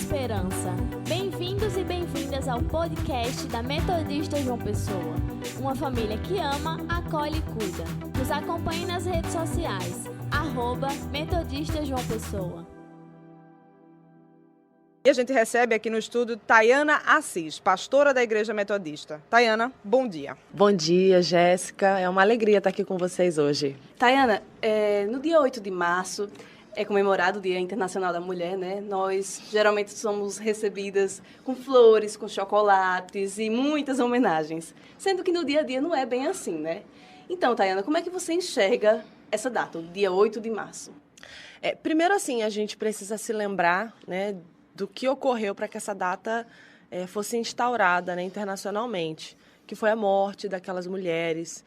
esperança. Bem-vindos e bem-vindas ao podcast da Metodista João Pessoa. Uma família que ama, acolhe e cuida. Nos acompanhe nas redes sociais, @Metodista João Pessoa. E a gente recebe aqui no estúdio Tayana Assis, pastora da Igreja Metodista. Tayana, bom dia. Bom dia, Jéssica. É uma alegria estar aqui com vocês hoje. Tayana, no dia 8 de março é comemorado o Dia Internacional da Mulher, né? Nós geralmente somos recebidas com flores, com chocolates e muitas homenagens. Sendo que no dia a dia não é bem assim, né? Então, Tayana, como é que você enxerga essa data, o dia 8 de março? Primeiro, assim, a gente precisa se lembrar, né, do que ocorreu para que essa data fosse instaurada, né, internacionalmente, que foi a morte daquelas mulheres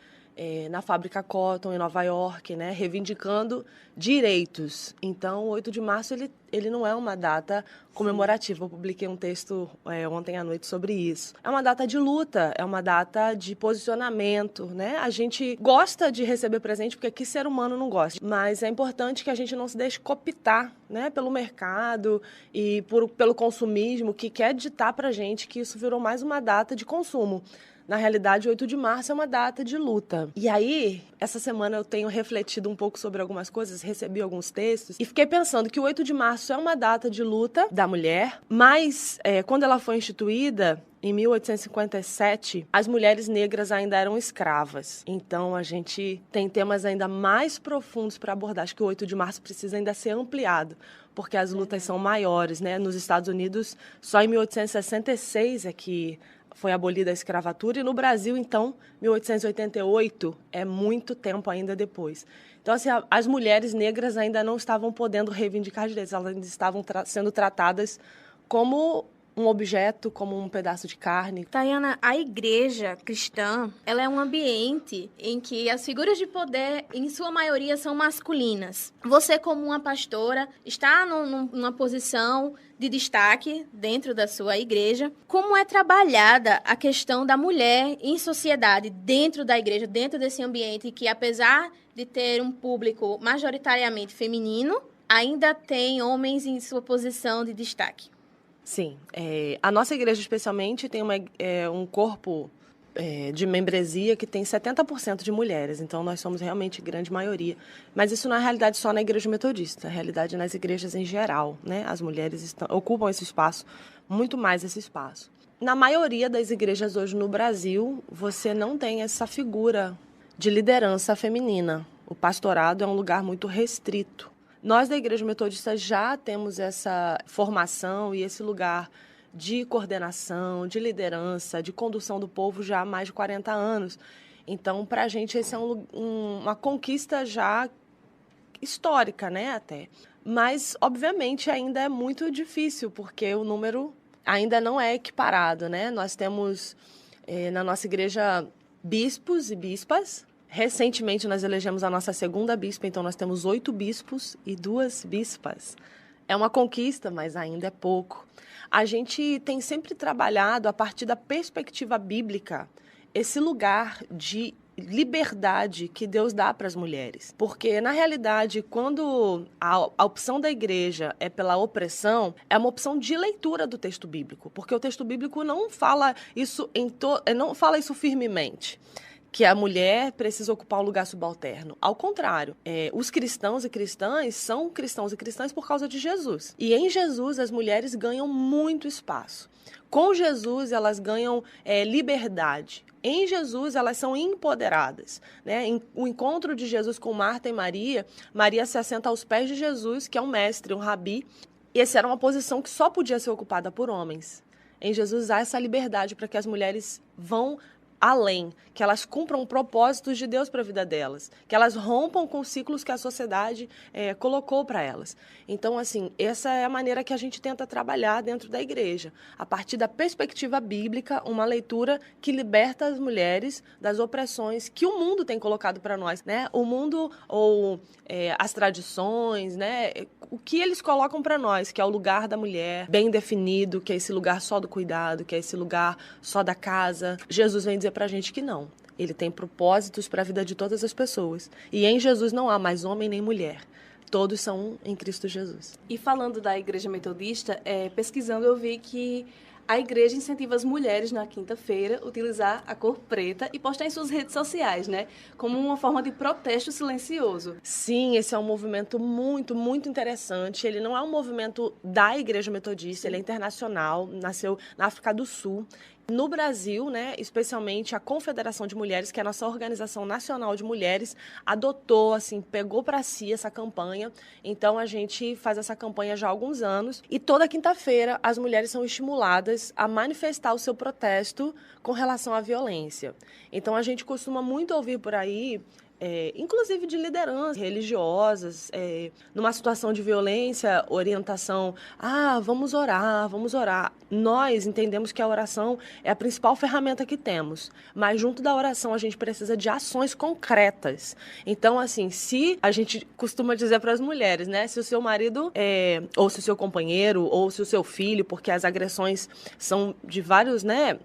na fábrica Cotton, em Nova York, né, reivindicando direitos. Então, o 8 de março ele não é uma data comemorativa. Eu publiquei um texto ontem à noite sobre isso. É uma data de luta, é uma data de posicionamento, né? A gente gosta de receber presente, porque que ser humano não gosta. Mas é importante que a gente não se deixe cooptar, né, pelo mercado e pelo consumismo, que quer ditar pra gente que isso virou mais uma data de consumo. Na realidade, 8 de março é uma data de luta. E aí, essa semana eu tenho refletido um pouco sobre algumas coisas, recebi alguns textos, e fiquei pensando que o 8 de março é uma data de luta da mulher, mas quando ela foi instituída, em 1857, as mulheres negras ainda eram escravas. Então, a gente tem temas ainda mais profundos para abordar. Acho que o 8 de março precisa ainda ser ampliado, porque as lutas são maiores, né? Nos Estados Unidos, só em 1866 é que foi abolida a escravatura, e no Brasil, então, 1888, é muito tempo ainda depois. Então, assim, as mulheres negras ainda não estavam podendo reivindicar direitos, elas ainda estavam sendo tratadas como um objeto, como um pedaço de carne. Tayana, a igreja cristã, ela é um ambiente em que as figuras de poder, em sua maioria, são masculinas. Você, como uma pastora, está numa posição de destaque dentro da sua igreja. Como é trabalhada a questão da mulher em sociedade, dentro da igreja, dentro desse ambiente que, apesar de ter um público majoritariamente feminino, ainda tem homens em sua posição de destaque? Sim, a nossa igreja especialmente tem um corpo de membresia que tem 70% de mulheres, então nós somos realmente grande maioria. Mas isso não é realidade só na igreja metodista, é realidade nas igrejas em geral, né? As mulheres ocupam esse espaço, muito mais esse espaço. Na maioria das igrejas hoje no Brasil, você não tem essa figura de liderança feminina. O pastorado é um lugar muito restrito. Nós, da Igreja Metodista, já temos essa formação e esse lugar de coordenação, de liderança, de condução do povo já há mais de 40 anos. Então, para a gente, esse é uma conquista já histórica, né, até. Mas, obviamente, ainda é muito difícil, porque o número ainda não é equiparado, né? Nós temos, na nossa igreja, bispos e bispas. Recentemente, nós elegemos a nossa segunda bispa, então nós temos 8 bispos e 2 bispas. É uma conquista, mas ainda é pouco. A gente tem sempre trabalhado, a partir da perspectiva bíblica, esse lugar de liberdade que Deus dá para as mulheres. Porque, na realidade, quando a opção da igreja é pela opressão, é uma opção de leitura do texto bíblico, porque o texto bíblico não fala isso, não fala isso firmemente, que a mulher precisa ocupar um lugar subalterno. Ao contrário, os cristãos e cristãs são cristãos e cristãs por causa de Jesus. E em Jesus, as mulheres ganham muito espaço. Com Jesus, elas ganham liberdade. Em Jesus, elas são empoderadas, né? O encontro de Jesus com Marta e Maria, Maria se assenta aos pés de Jesus, que é um mestre, um rabi, e essa era uma posição que só podia ser ocupada por homens. Em Jesus, há essa liberdade para que as mulheres vão além, que elas cumpram propósitos de Deus para a vida delas, que elas rompam com os ciclos que a sociedade colocou para elas. Então, assim, essa é a maneira que a gente tenta trabalhar dentro da igreja, a partir da perspectiva bíblica, uma leitura que liberta as mulheres das opressões que o mundo tem colocado para nós, né? O mundo ou as tradições, né? O que eles colocam para nós, que é o lugar da mulher bem definido, que é esse lugar só do cuidado, que é esse lugar só da casa. Jesus vem dizer para a gente que não. Ele tem propósitos para a vida de todas as pessoas. E em Jesus não há mais homem nem mulher. todos são um em Cristo Jesus. E falando da Igreja Metodista, pesquisando eu vi que a igreja incentiva as mulheres na quinta-feira a utilizar a cor preta e postar em suas redes sociais, né? Como uma forma de protesto silencioso. Sim, esse é um movimento muito, muito interessante. Ele não é um movimento da Igreja Metodista, ele é internacional, nasceu na África do Sul. No Brasil, né, especialmente a Confederação de Mulheres, que é a nossa organização nacional de mulheres, adotou, assim, pegou para si essa campanha. Então, a gente faz essa campanha já há alguns anos. E toda quinta-feira, as mulheres são estimuladas a manifestar o seu protesto com relação à violência. Então, a gente costuma muito ouvir por aí, inclusive de lideranças religiosas, numa situação de violência, orientação, vamos orar, vamos orar. Nós entendemos que a oração é a principal ferramenta que temos, mas junto da oração a gente precisa de ações concretas. Então, assim, se a gente costuma dizer para as mulheres, né, se o seu marido, ou se o seu companheiro, ou se o seu filho, porque as agressões são de vários, né,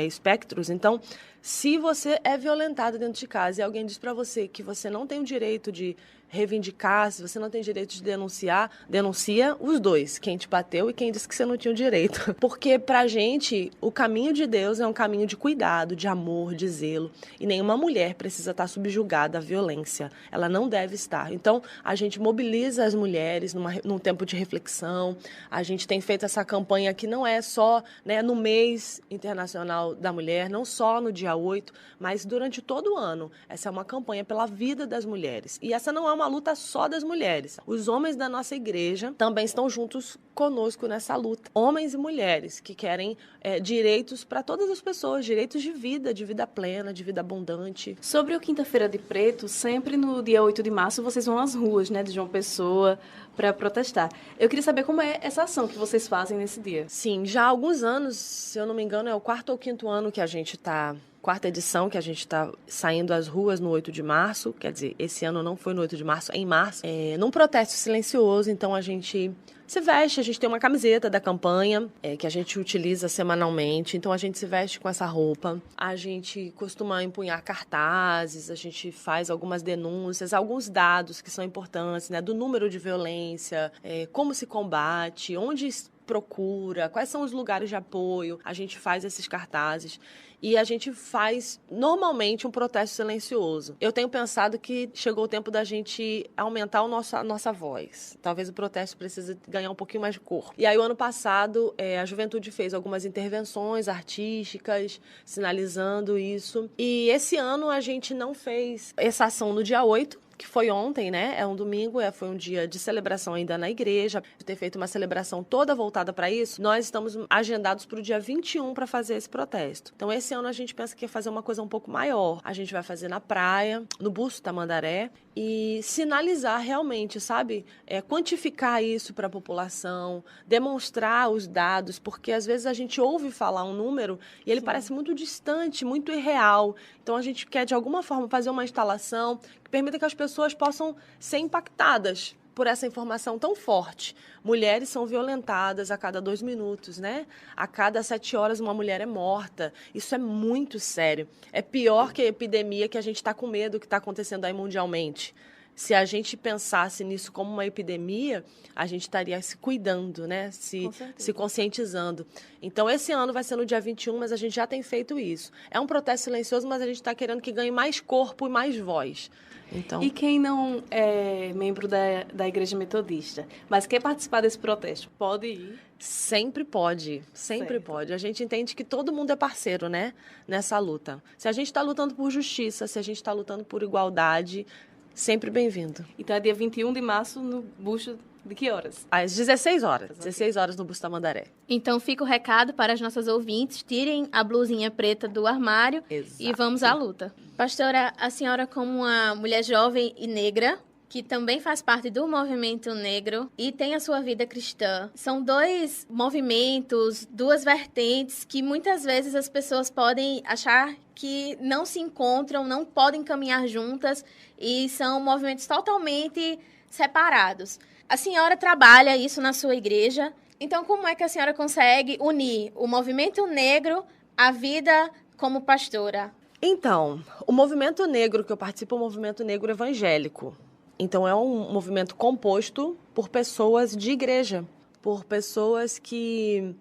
espectros, então, se você é violentado dentro de casa e alguém diz para você que você não tem o direito de reivindicar, se você não tem direito de denunciar, denuncia os dois, quem te bateu e quem disse que você não tinha o direito. Porque pra gente, o caminho de Deus é um caminho de cuidado, de amor, de zelo. E nenhuma mulher precisa estar subjugada à violência. Ela não deve estar. Então, a gente mobiliza as mulheres num tempo de reflexão. A gente tem feito essa campanha que não é só, né, no mês internacional da mulher, não só no dia 8, mas durante todo o ano. Essa é uma campanha pela vida das mulheres. E essa não é uma luta só das mulheres. Os homens da nossa igreja também estão juntos conosco nessa luta. Homens e mulheres que querem direitos para todas as pessoas, direitos de vida plena, de vida abundante. Sobre o Quinta-feira de Preto, sempre no dia 8 de março vocês vão às ruas, né, de João Pessoa para protestar. Eu queria saber como é essa ação que vocês fazem nesse dia. Sim, já há alguns anos, se eu não me engano, é o 4º ou 5º ano que a gente está... 4ª edição, que a gente está saindo às ruas no 8 de março, quer dizer, esse ano não foi no 8 de março, é em março, num protesto silencioso. Então a gente se veste, a gente tem uma camiseta da campanha, que a gente utiliza semanalmente, então a gente se veste com essa roupa, a gente costuma empunhar cartazes, a gente faz algumas denúncias, alguns dados que são importantes, né, do número de violência, como se combate, onde procura, quais são os lugares de apoio, a gente faz esses cartazes. E a gente faz, normalmente, um protesto silencioso. Eu tenho pensado que chegou o tempo da gente aumentar a nossa voz. Talvez o protesto precise ganhar um pouquinho mais de corpo. E aí, o ano passado, a juventude fez algumas intervenções artísticas, sinalizando isso. E esse ano, a gente não fez essa ação no dia 8, que foi ontem, né? É um domingo, foi um dia de celebração ainda na igreja. De ter feito uma celebração toda voltada para isso, nós estamos agendados para o dia 21 para fazer esse protesto. Então, esse ano a gente pensa que ia fazer uma coisa um pouco maior. A gente vai fazer na praia, no Busto Tamandaré, e sinalizar realmente, sabe? Quantificar isso para a população, demonstrar os dados, porque às vezes a gente ouve falar um número e ele parece muito distante, muito irreal. Então, a gente quer, de alguma forma, fazer uma instalação que permita que as pessoas possam ser impactadas por essa informação tão forte. Mulheres são violentadas a cada 2 minutos, né? A cada 7 horas uma mulher é morta. Isso é muito sério. É pior que a epidemia que a gente está com medo que está acontecendo aí mundialmente. Se a gente pensasse nisso como uma epidemia, a gente estaria se cuidando, né? Se conscientizando. Então, esse ano vai ser no dia 21, mas a gente já tem feito isso. É um protesto silencioso, mas a gente está querendo que ganhe mais corpo e mais voz. Então... E quem não é membro da Igreja Metodista, mas quer participar desse protesto, pode ir? Sempre pode, sempre pode. A gente entende que todo mundo é parceiro, né? Nessa luta. Se a gente está lutando por justiça, se a gente está lutando por igualdade... Sempre bem-vindo. Então, é dia 21 de março no Busto, de que horas? Às 16 horas. 16 horas no Busto Tamandaré. Então, fica o recado para as nossas ouvintes. Tirem a blusinha preta do armário. Exato. E vamos à luta. Pastora, a senhora, como uma mulher jovem e negra, que também faz parte do movimento negro e tem a sua vida cristã. São 2 movimentos, 2 vertentes que muitas vezes as pessoas podem achar que não se encontram, não podem caminhar juntas e são movimentos totalmente separados. A senhora trabalha isso na sua igreja, então como é que a senhora consegue unir o movimento negro à vida como pastora? Então, o movimento negro que eu participo é o movimento negro evangélico. Então, é um movimento composto por pessoas de igreja, por pessoas que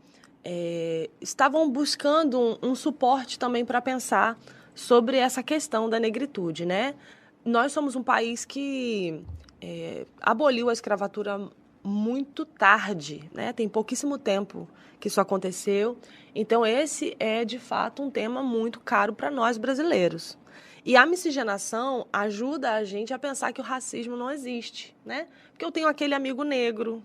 estavam buscando um suporte também para pensar sobre essa questão da negritude, né? Nós somos um país que aboliu a escravatura muito tarde, né? Tem pouquíssimo tempo que isso aconteceu. Então, esse é, de fato, um tema muito caro para nós brasileiros. E a miscigenação ajuda a gente a pensar que o racismo não existe, né? Porque eu tenho aquele amigo negro,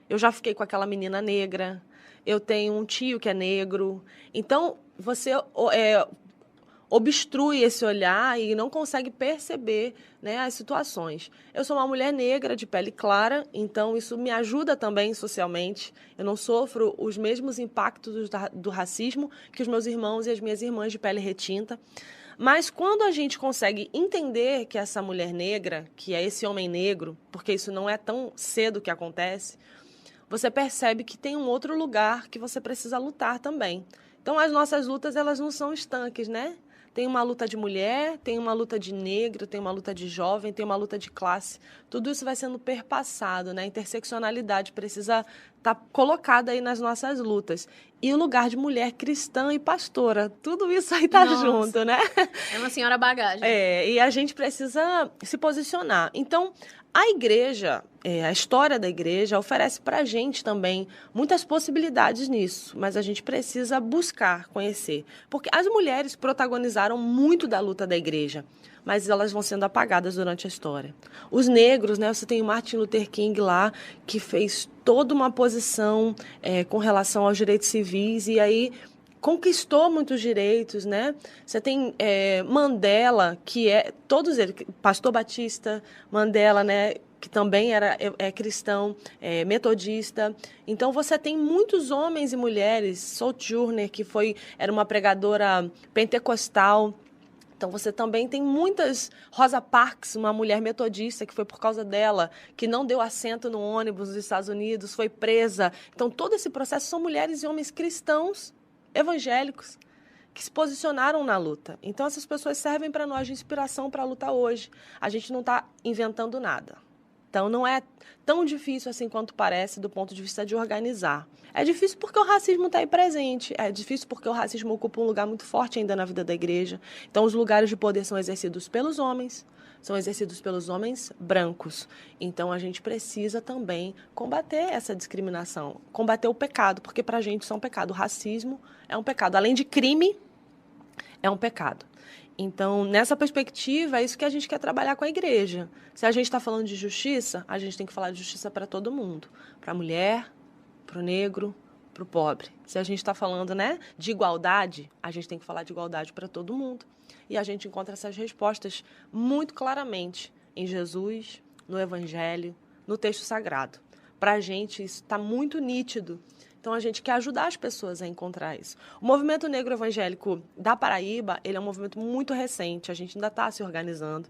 eu já fiquei com aquela menina negra, eu tenho um tio que é negro. Então, você obstrui esse olhar e não consegue perceber, né, as situações. Eu sou uma mulher negra de pele clara, então isso me ajuda também socialmente. Eu não sofro os mesmos impactos do racismo que os meus irmãos e as minhas irmãs de pele retinta. Mas quando a gente consegue entender que essa mulher negra, que é esse homem negro, porque isso não é tão cedo que acontece, você percebe que tem um outro lugar que você precisa lutar também. Então, as nossas lutas, elas não são estanques, né? Tem uma luta de mulher, tem uma luta de negro, tem uma luta de jovem, tem uma luta de classe. Tudo isso vai sendo perpassado, né? A interseccionalidade precisa estar colocada aí nas nossas lutas. E o lugar de mulher cristã e pastora, tudo isso aí está junto, né? É uma senhora bagagem. E a gente precisa se posicionar. Então, a igreja, a história da igreja oferece para a gente também muitas possibilidades nisso, mas a gente precisa buscar conhecer. Porque as mulheres protagonizaram muito da luta da igreja, mas elas vão sendo apagadas durante a história. Os negros, né, você tem o Martin Luther King lá, que fez toda uma posição com relação aos direitos civis, e aí conquistou muitos direitos, né? Você tem Mandela, que todos eles, Pastor Batista, Mandela, né? Que também é cristão, metodista. Então, você tem muitos homens e mulheres, Sojourner, que era uma pregadora pentecostal. Então, você também tem muitas... Rosa Parks, uma mulher metodista, que foi por causa dela, que não deu assento no ônibus nos Estados Unidos, foi presa. Então, todo esse processo são mulheres e homens cristãos, evangélicos, que se posicionaram na luta. Então, essas pessoas servem para nós de inspiração para a luta hoje. A gente não está inventando nada. Então, não é tão difícil assim quanto parece do ponto de vista de organizar. É difícil porque o racismo está aí presente. É difícil porque o racismo ocupa um lugar muito forte ainda na vida da igreja. Então, os lugares de poder são exercidos pelos homens, são exercidos pelos homens brancos. Então, a gente precisa também combater essa discriminação, combater o pecado, porque para a gente isso é um pecado. O racismo é um pecado. Além de crime, é um pecado. Então, nessa perspectiva, é isso que a gente quer trabalhar com a igreja. Se a gente está falando de justiça, a gente tem que falar de justiça para todo mundo. Para a mulher, para o negro, para o pobre. Se a gente está falando, né, de igualdade, a gente tem que falar de igualdade para todo mundo. E a gente encontra essas respostas muito claramente em Jesus, no Evangelho, no texto sagrado. Para a gente, isso está muito nítido. Então, a gente quer ajudar as pessoas a encontrar isso. O movimento negro evangélico da Paraíba, ele é um movimento muito recente, a gente ainda está se organizando.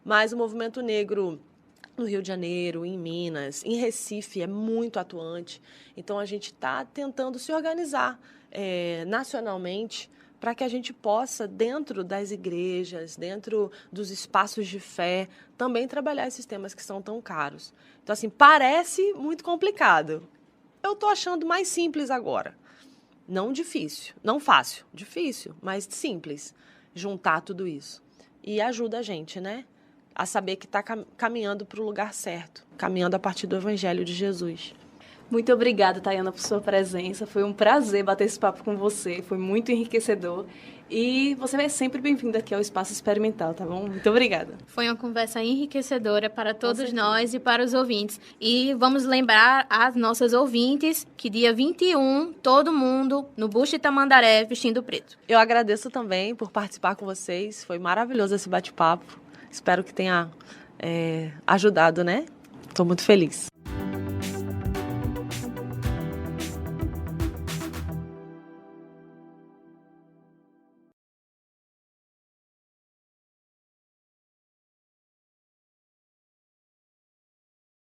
Mas o movimento negro no Rio de Janeiro, em Minas, em Recife, é muito atuante. Então, a gente está tentando se organizar nacionalmente para que a gente possa, dentro das igrejas, dentro dos espaços de fé, também trabalhar esses temas que são tão caros. Então, assim, parece muito complicado. Eu estou achando mais simples agora. Não difícil, não fácil, difícil, mas simples. Juntar tudo isso. E ajuda a gente, né? A saber que está caminhando para o lugar certo. Caminhando a partir do Evangelho de Jesus. Muito obrigada, Tayana, por sua presença. Foi um prazer bater esse papo com você. Foi muito enriquecedor. E você é sempre bem-vinda aqui ao Espaço Experimental, tá bom? Muito obrigada. Foi uma conversa enriquecedora para todos nós e para os ouvintes. E vamos lembrar às nossas ouvintes que dia 21, todo mundo no Busto Tamandaré vestindo preto. Eu agradeço também por participar com vocês. Foi maravilhoso esse bate-papo. Espero que tenha ajudado, né? Estou muito feliz.